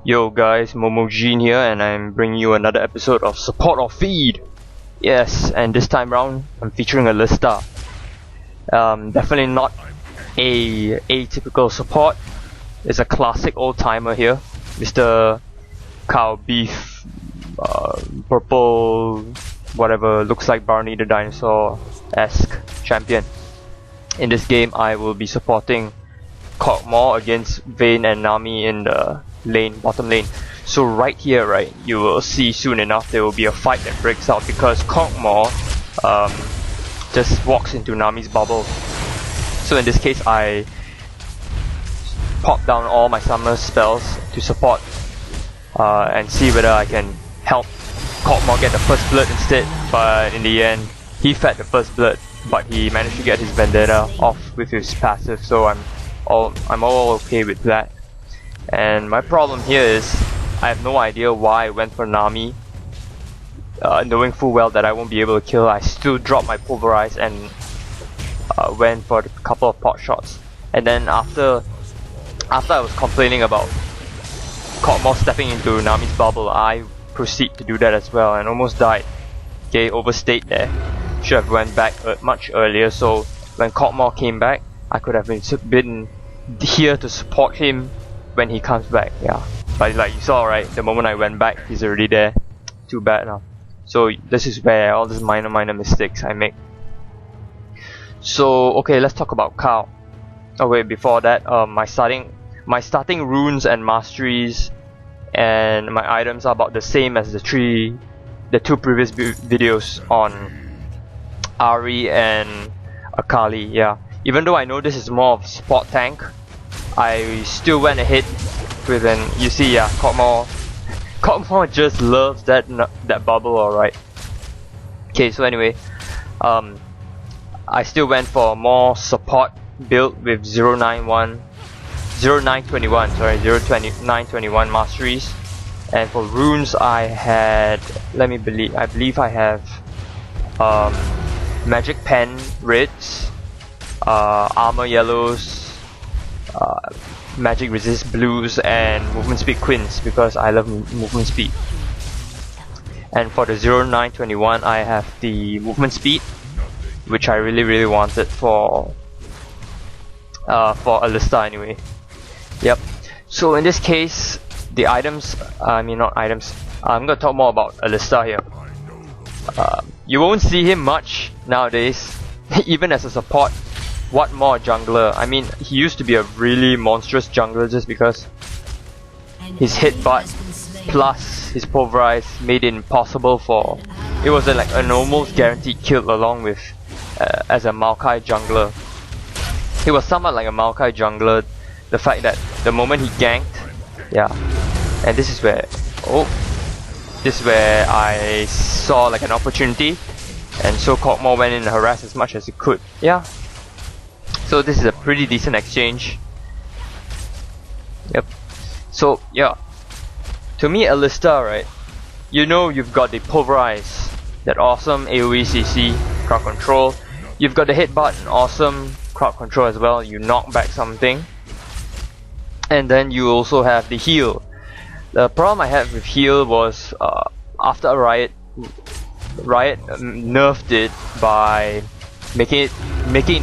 Yo guys, Momojin here, and I'm bringing you another episode of Support or Feed. Yes, and this time round, I'm featuring Alistar. Definitely not a atypical support. It's a classic old timer here, Mr. Cow Beef, purple, whatever, looks like Barney the Dinosaur-esque champion. In this game, I will be supporting Kog'Maw against Vayne and Nami in the bottom lane. So right here, right, you will see soon enough there will be a fight that breaks out because Kog'Maw just walks into Nami's bubble. So in this case, I pop down all my summer spells to support and see whether I can help Kog'Maw get the first blood instead. But in the end, he fed the first blood, but he managed to get his vendetta off with his passive. So I'm all okay with that. And my problem here is I have no idea why I went for Nami, knowing full well that I won't be able to kill. I still dropped my pulverize and went for a couple of pot shots. And then after I was complaining about Kog'Maw stepping into Nami's bubble, I proceed to do that as well and almost died. Okay, overstayed there. Should have went back much earlier. So when Kog'Maw came back, I could have been here to support him when he comes back. Yeah, but like you saw, right, the moment I went back, he's already there. Too bad now. So this is where all these minor mistakes I make. So okay, let's talk about Cow. Oh wait, before that, my starting runes and masteries and my items are about the same as the two previous videos on Ari and Akali. Yeah, even though I know this is more of support tank, I still went ahead with you see, yeah, Kog'Maw just loves that bubble, alright. Okay, so anyway, I still went for a more support build with 0921 masteries. And for runes I had, I believe I have Magic Pen reds, Armor yellows, Magic Resist blues, and Movement Speed Quinns because I love movement speed. And for the 0921 I have the movement speed, which I really wanted for Alistar anyway. Yep. So in this case, the items, not items, I'm gonna talk more about Alistar here. You won't see him much nowadays, even as a support. What more jungler? I mean, he used to be a really monstrous jungler just because his headbutt plus his pulverize made it impossible for... It was like an almost guaranteed kill along with as a Maokai jungler. He was somewhat like a Maokai jungler. The fact that the moment he ganked, yeah, and this is where I saw like an opportunity, and so Kog'Maw went in and harassed as much as he could. Yeah. So this is a pretty decent exchange. Yep. So yeah, to me Alistar, right, you know, you've got the pulverize, that awesome AOE CC crowd control. You've got the headbutt, an awesome crowd control as well. You knock back something, and then you also have the heal. The problem I had with heal was after Riot nerfed it by making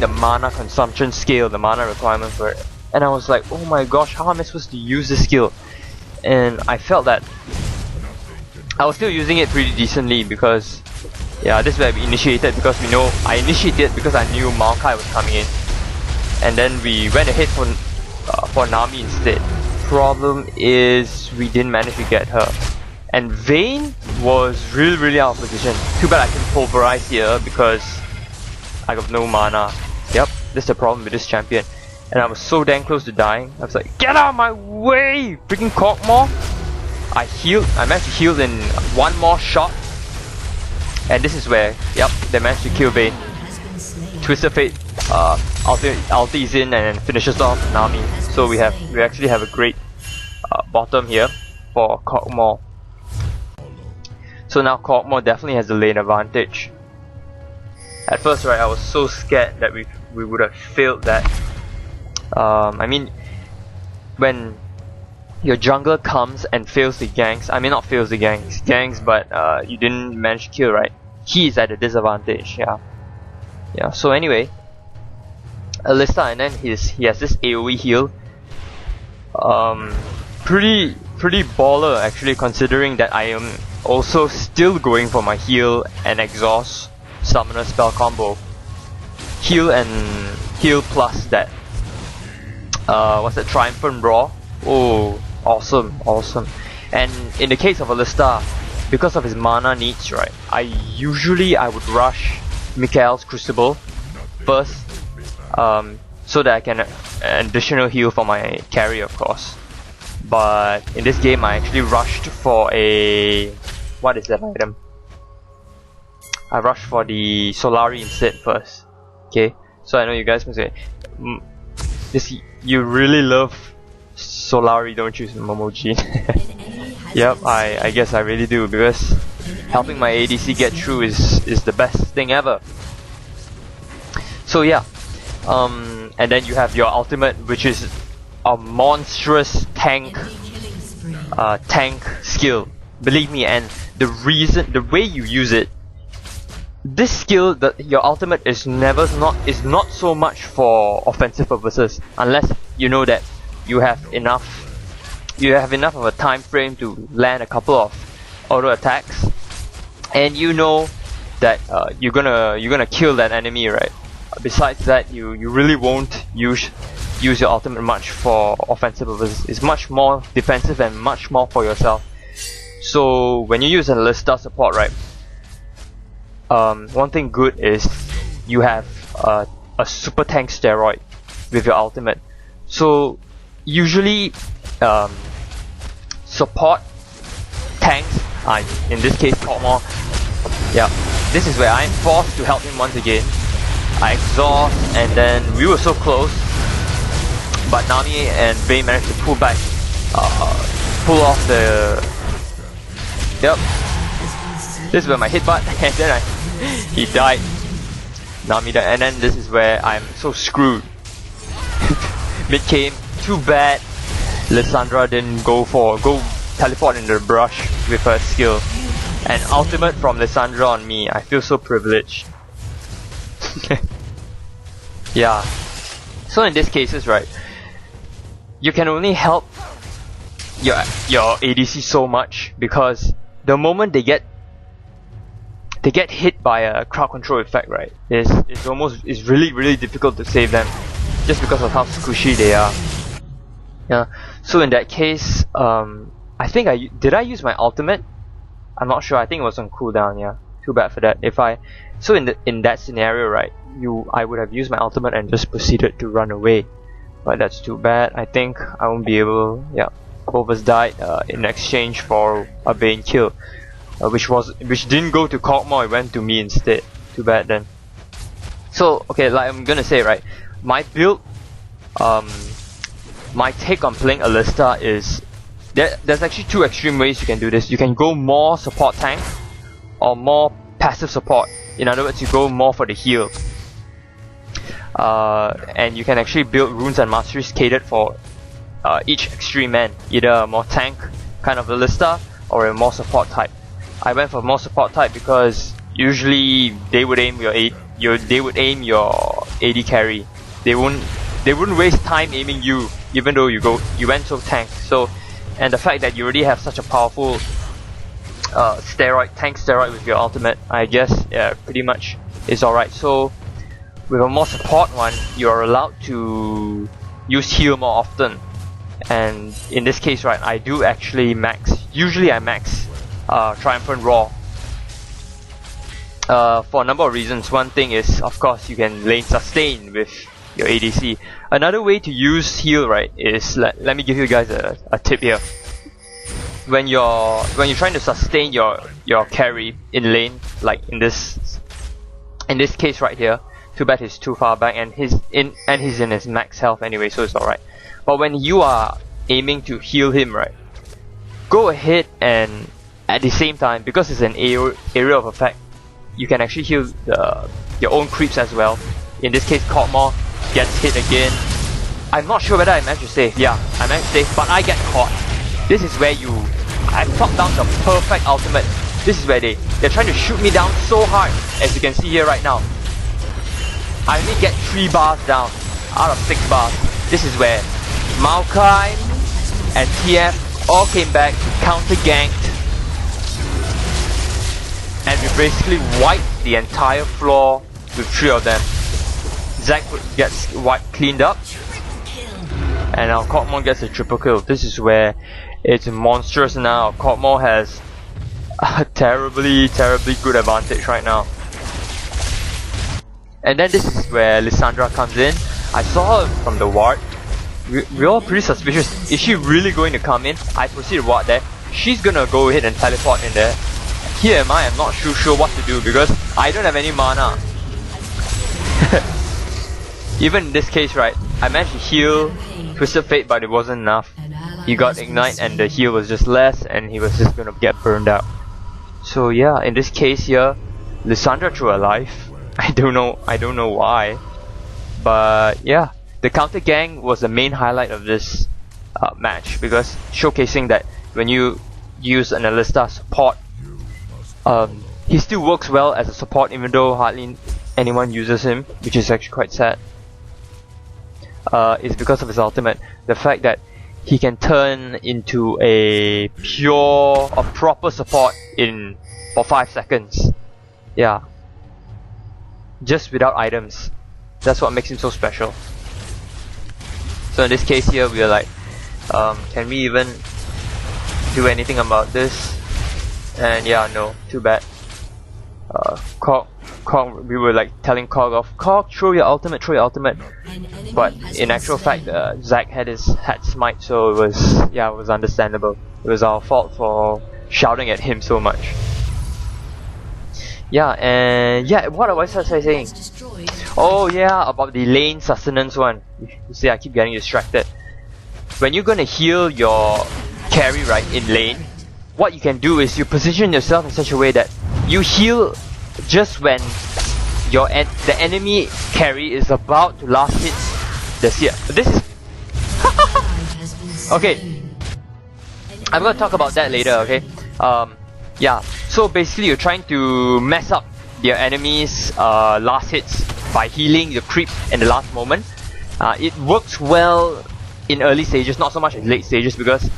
the mana consumption scale, the mana requirement for it. And I was like, oh my gosh, how am I supposed to use this skill? And I felt that I was still using it pretty decently because, yeah, this is where we initiated, because I initiated because I knew Maokai was coming in. And then we went ahead for Nami instead. Problem is, we didn't manage to get her. And Vayne was really out of position. Too bad I can pulverize here because I got no mana. Yep, this is the problem with this champion. And I was so damn close to dying. I was like, get out of my way! Freaking Kog'Maw! I managed to heal in one more shot. And this is where, yep, they managed to kill Vayne. Twisted Fate ultis in and finishes off Nami. So we actually have a great bottom here for Kog'Maw. So now Kog'Maw definitely has the lane advantage. At first, right, I was so scared that we would have failed that. I mean, when your jungler comes and fails the ganks. I mean, not fails the ganks, but you didn't manage to kill, right? He is at a disadvantage. Yeah. So anyway, Alistar, and then he has this AOE heal. Pretty baller actually, considering that I am also still going for my heal and exhaust summoner spell combo. Heal and heal plus that. What's that? Triumphant Roar. Oh, awesome. And in the case of Alistar, because of his mana needs, right? I would rush Mikael's Crucible first, so that I can an additional heal for my carry, of course. But in this game, I actually rushed for a... what is that item? I rushed for the Solari instead first. Okay, so I know you guys must say, you really love Solari, don't you, Momojin? Yep, I guess I really do, because helping my ADC get through is the best thing ever. So yeah, and then you have your ultimate, which is a monstrous tank skill. Believe me, and the way you use it, this skill, your ultimate is not so much for offensive purposes, unless you know that you have enough of a time frame to land a couple of auto attacks, and you know that you're gonna kill that enemy, right? Besides that, you really won't use your ultimate much for offensive purposes. It's much more defensive and much more for yourself. So when you use an Alistar support, right? One thing good is you have a super tank steroid with your ultimate. So usually support tanks, in this case Cowman, yeah, this is where I'm forced to help him once again. I exhaust, and then we were so close, but Nami and Vayne managed to pull off the... Yep, this is where my hit butt, and then he died. Nami died, and then this is where I'm so screwed. Mid came, too bad Lissandra didn't go teleport in the brush with her skill. And ultimate from Lissandra on me, I feel so privileged. Yeah. So in these cases, right, you can only help your ADC so much, because the moment they get hit by a crowd control effect, right, it's really difficult to save them, just because of how squishy they are. Yeah. So in that case, I think did I use my ultimate? I'm not sure. I think it was on cooldown. Yeah. Too bad for that. So in that scenario, right, I would have used my ultimate and just proceeded to run away, but that's too bad. I think I won't be able. Yeah. Both of us died in exchange for a Vayne kill, which didn't go to Cowman, it went to me instead. Too bad then. So okay, like I'm gonna say, right, my build, my take on playing Alistar is there's actually two extreme ways you can do this. You can go more support tank or more passive support. In other words, you go more for the heal. And you can actually build runes and masteries catered for each extreme end, either a more tank kind of Alistar or a more support type. I went for more support type because usually they would aim your AD carry. They wouldn't waste time aiming you, even though you went so tank. So, and the fact that you already have such a powerful tank steroid with your ultimate, I guess pretty much is alright. So with a more support one, you are allowed to use heal more often. And in this case, right, I do actually max. Usually I max Triumphant Roar for a number of reasons. One thing is, of course, you can lane sustain with your ADC. Another way to use heal, right, is let me give you guys a tip here. When you're trying to sustain your carry in lane, like in this case right here, too bad he's too far back, and he's in his max health anyway, so it's alright. But when you are aiming to heal him, right, go ahead and at the same time, because it's an area of effect, you can actually heal your own creeps as well. In this case, Cowman gets hit again. I'm not sure whether I managed to save. Yeah, I managed to save, but I get caught. This is where I pop down the perfect ultimate. This is where they're trying to shoot me down so hard, as you can see here right now. I only get 3 bars down out of 6 bars. This is where Maokai and TF all came back, counter ganked, and we basically wiped the entire floor with 3 of them. Zac gets cleaned up, and now Cogmore gets a triple kill. This is where it's monstrous now. Cogmore has a terribly good advantage right now. And then this is where Lissandra comes in. I saw her from the ward. We're all pretty suspicious. Is she really going to come in? I proceed to ward there. She's gonna go ahead and teleport in there. Here am I, I'm not sure what to do because I don't have any mana. Even in this case, right, I managed to heal Twisted Fate, but it wasn't enough. He got Ignite and the heal was just less, and he was just gonna get burned out. So yeah, in this case here, Lissandra threw her life. I don't know why, but yeah, the counter gang was the main highlight of this match, because showcasing that when you use an Alistar support, he still works well as a support, even though hardly anyone uses him, which is actually quite sad. Is because of his ultimate. The fact that he can turn into a proper support for 5 seconds. Yeah. Just without items. That's what makes him so special. So in this case here, we are like, can we even do anything about this? And yeah, no, too bad. We were like telling Cog off, Cog, throw your ultimate. But in actual fact, Zac had smite, so it was understandable. It was our fault for shouting at him so much. Yeah, and yeah, what was I saying? Oh yeah, about the lane sustenance one. You see, I keep getting distracted. When you're gonna heal your carry right in lane, what you can do is you position yourself in such a way that you heal just when the enemy carry is about to last hit the seer. This is okay. I'm gonna talk about that later. Okay. Yeah. So basically, you're trying to mess up your enemy's last hits by healing the creep in the last moment. It works well in early stages, not so much in late stages, because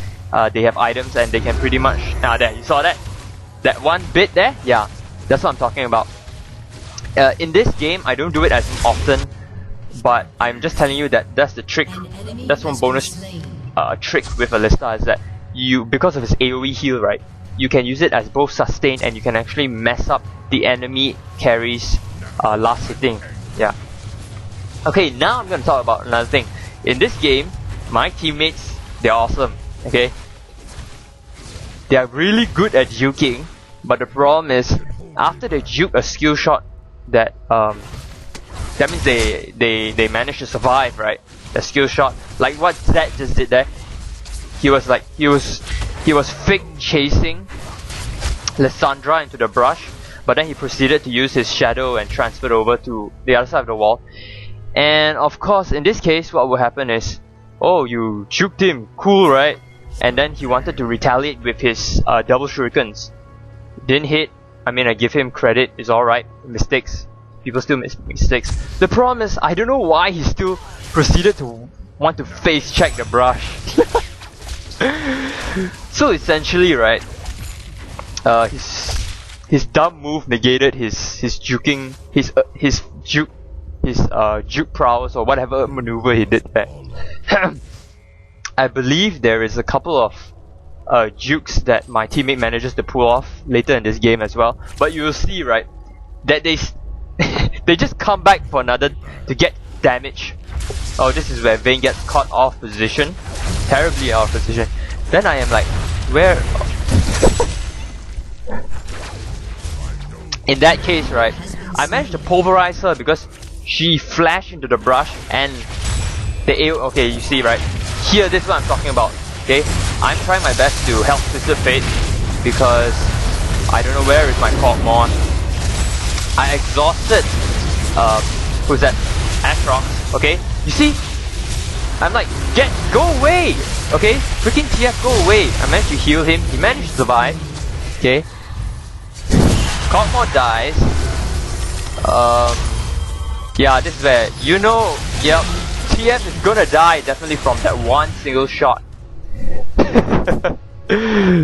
they have items and they can pretty much. There, you saw that? That one bit there? Yeah, that's what I'm talking about. In this game, I don't do it as often, but I'm just telling you that that's the trick. That's one bonus trick with Alistar, is that because of his AOE heal, right, you can use it as both sustain and you can actually mess up the enemy carry's last hitting. Yeah. Okay, now I'm gonna talk about another thing. In this game, my teammates, they're awesome. Okay, they are really good at juking, but the problem is after they juke a skill shot, that means they manage to survive, right? The skill shot, like what Zed just did there. He was fake chasing Lissandra into the brush, but then he proceeded to use his shadow and transferred over to the other side of the wall. And of course, in this case, what will happen is, oh, you juked him, cool, right? And then he wanted to retaliate with his double shurikens. Didn't hit. I mean, I give him credit, it's alright. Mistakes. People still make mistakes. The problem is, I don't know why he still proceeded to want to face check the brush. So essentially, right, his dumb move negated his juking, his juke prowess or whatever maneuver he did there. I believe there is a couple of jukes that my teammate manages to pull off later in this game as well. But you will see, right, that they just come back for another to get damage. Oh, this is where Vayne gets caught off position, terribly out of position. Then I am like, where? In that case, right, I managed to pulverize her because she flashed into the brush and the AOE. Okay, you see, right? Here, this is what I'm talking about. Okay, I'm trying my best to help Twisted Fate because I don't know where is my Cogmore. I exhausted. Who's that? Astrox. Okay, you see? I'm like, go away! Okay, freaking TF, go away. I managed to heal him. He managed to survive. Okay. Cogmore dies. Yeah, this is where, you know, yep, TF is gonna die definitely from that one single shot.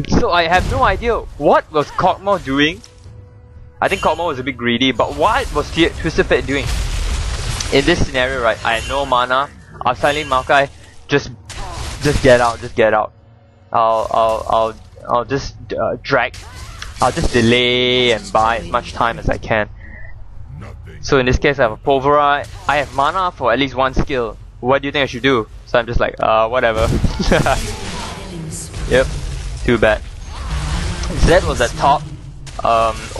So I have no idea what was Cogmore doing. I think Cogmore was a bit greedy, but what was Twisted Fate doing? In this scenario, right, I had no mana. I was telling Maokai, just get out, just get out. I'll just drag. I'll just delay and buy as much time as I can. So in this case, I have a Pulverize. I have mana for at least one skill. What do you think I should do? So I'm just like, whatever. Yep, too bad. Zed was at top,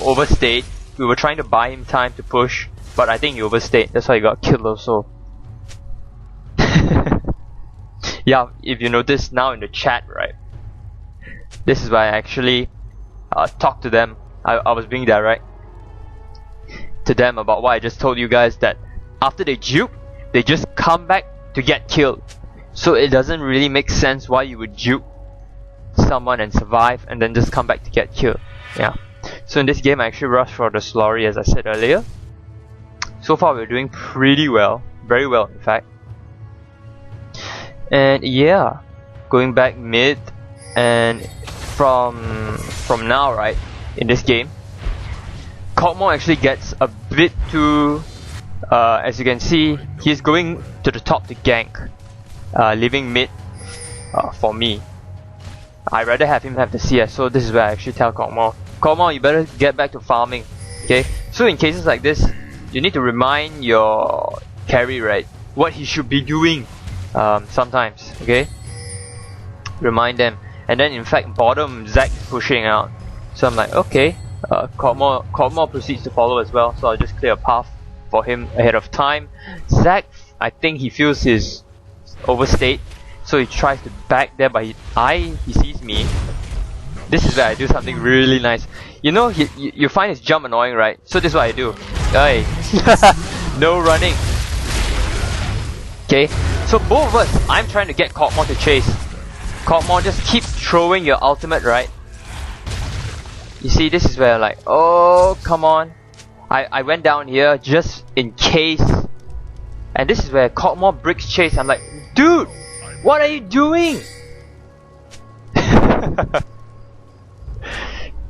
overstayed. We were trying to buy him time to push, but I think he overstayed. That's why he got killed also. Yeah, if you notice now in the chat, right? This is why I actually talked to them. I was being direct to them about what I just told you guys, that after they juke, they just come back to get killed. So it doesn't really make sense why you would juke someone and survive and then just come back to get killed. Yeah. So in this game I actually rushed for the Slurry, as I said earlier. So far we're doing pretty well. Very well in fact. And yeah, going back mid, and from now, right, in this game, Cogmore actually gets a bit too, as you can see, he's going to the top to gank, leaving mid for me. I'd rather have him have the CS, so this is where I actually tell Cogmore, you better get back to farming, okay? So in cases like this, you need to remind your carry, right, what he should be doing. Sometimes, okay? Remind them. And then in fact bottom, Zac is pushing out. So I'm like, okay, Cogmore proceeds to follow as well, so I'll just clear a path for him ahead of time. Zac, I think he feels his overstayed, so he tries to back there, but he sees me. This is where I do something really nice. You know, you find his jump annoying, right? So this is what I do. Hey, no running. Okay, so both of us, I'm trying to get Cogmore to chase. Cogmore, just keep throwing your ultimate, right? You see, this is where like, oh, come on. I went down here just in case. And this is where Cogmore breaks chase. I'm like, dude, what are you doing?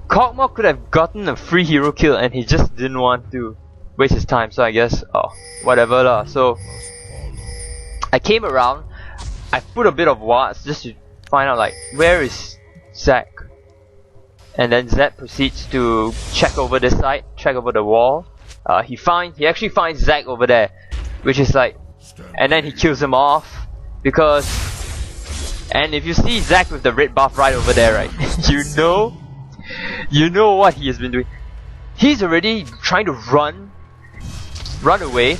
Cogmore could have gotten a free hero kill and he just didn't want to waste his time. So I guess, oh, whatever lah. So I came around, I put a bit of wards just to find out like, where is Zac? And then Zed proceeds to check over this side, check over the wall. He actually finds Zac over there, which is like, and then he kills him off because, and if you see Zac with the red buff right over there, right, you know what he has been doing. He's already trying to run away.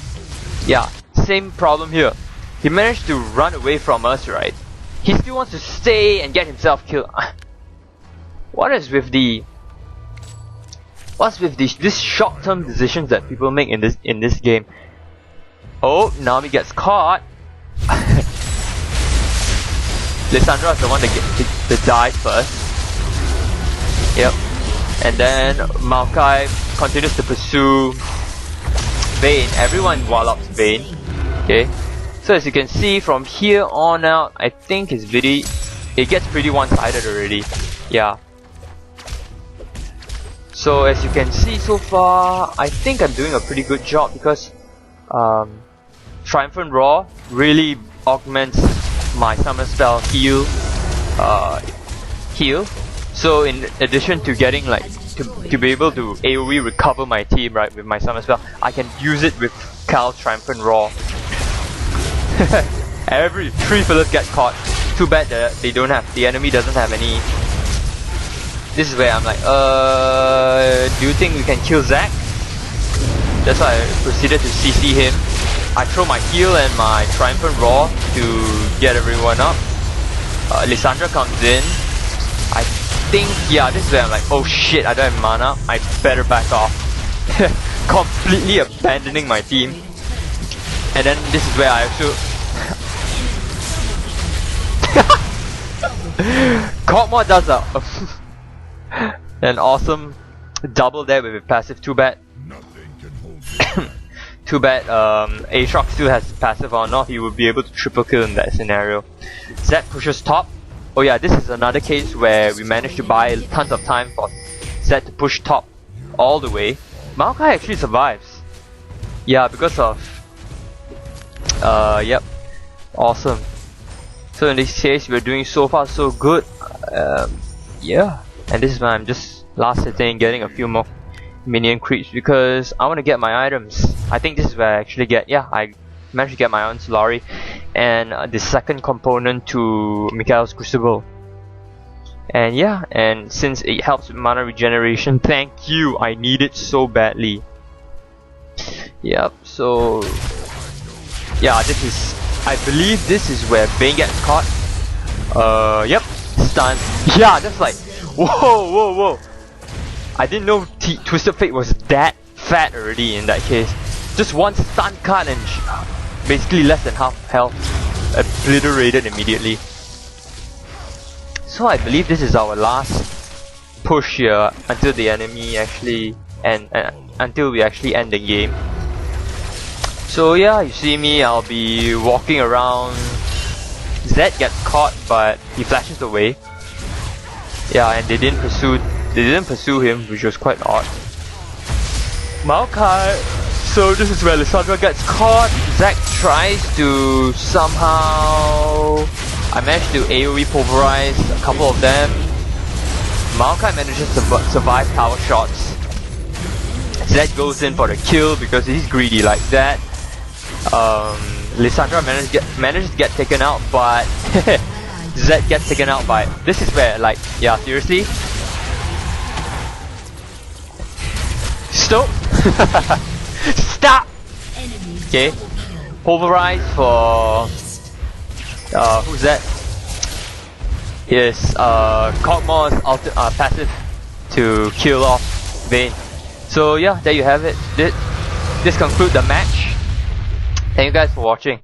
Yeah, same problem here. He managed to run away from us, right? He still wants to stay and get himself killed. What's with these short-term decisions that people make in this game? Oh, Nami gets caught. Lissandra is the one that dies first. Yep. And then Maokai continues to pursue Vayne. Everyone wallops Vayne. Okay. So as you can see from here on out, I think his video, it gets pretty one-sided already. Yeah. So as you can see so far, I think I'm doing a pretty good job because Triumphant Roar really augments my summon spell heal. So in addition to getting like to be able to AOE recover my team, right, with my summon spell, I can use it with Cal's Triumphant Roar. Every 3 pillars get caught. Too bad that the enemy doesn't have any. This is where I'm like, do you think we can kill Zac? That's why I proceeded to CC him. I throw my heal and my Triumphant Roar to get everyone up. Lissandra comes in. I think, yeah, this is where I'm like, oh shit, I don't have mana. I better back off. Completely abandoning my team. And then this is where I actually Kog'Maw does an awesome double there with a passive. Too bad. Too bad Aatrox still has passive on, or he would be able to triple kill in that scenario. Zed pushes top. Oh yeah, this is another case where we managed to buy tons of time for Zed to push top all the way. Maokai actually survives. Yeah, because of yep. Awesome. So in this case, we're doing so far so good. Yeah, and this is why I'm just last hitting, getting a few more minion creeps because I want to get my items. I think this is where I actually get, yeah, I managed to get my own Solari and the second component to Mikael's Crucible. And yeah, and since it helps with mana regeneration, thank you, I need it so badly. Yep, so yeah, this is, I believe this is where Vayne gets caught. Yep, stun. Yeah, that's like, whoa. I didn't know Twisted Fate was that fat already in that case. Just one stun card and basically less than half health, obliterated immediately. So I believe this is our last push here until the enemy actually until we actually end the game. So yeah, you see me, I'll be walking around. Zed gets caught, but he flashes away. Yeah, and they didn't pursue him, which was quite odd. Maokai. So this is where Lissandra gets caught. Zac tries to somehow. I managed to AOE pulverize a couple of them. Maokai manages to survive tower shots. Zed goes in for the kill because he's greedy like that. Lissandra manages to get taken out, but Zed gets taken out by. This is where, like, yeah, seriously. Stop! Stop! Okay. Pulverize for who's that? Yes, Kog'Maw's passive to kill off Vayne. So yeah, there you have it. This concludes the match. Thank you guys for watching.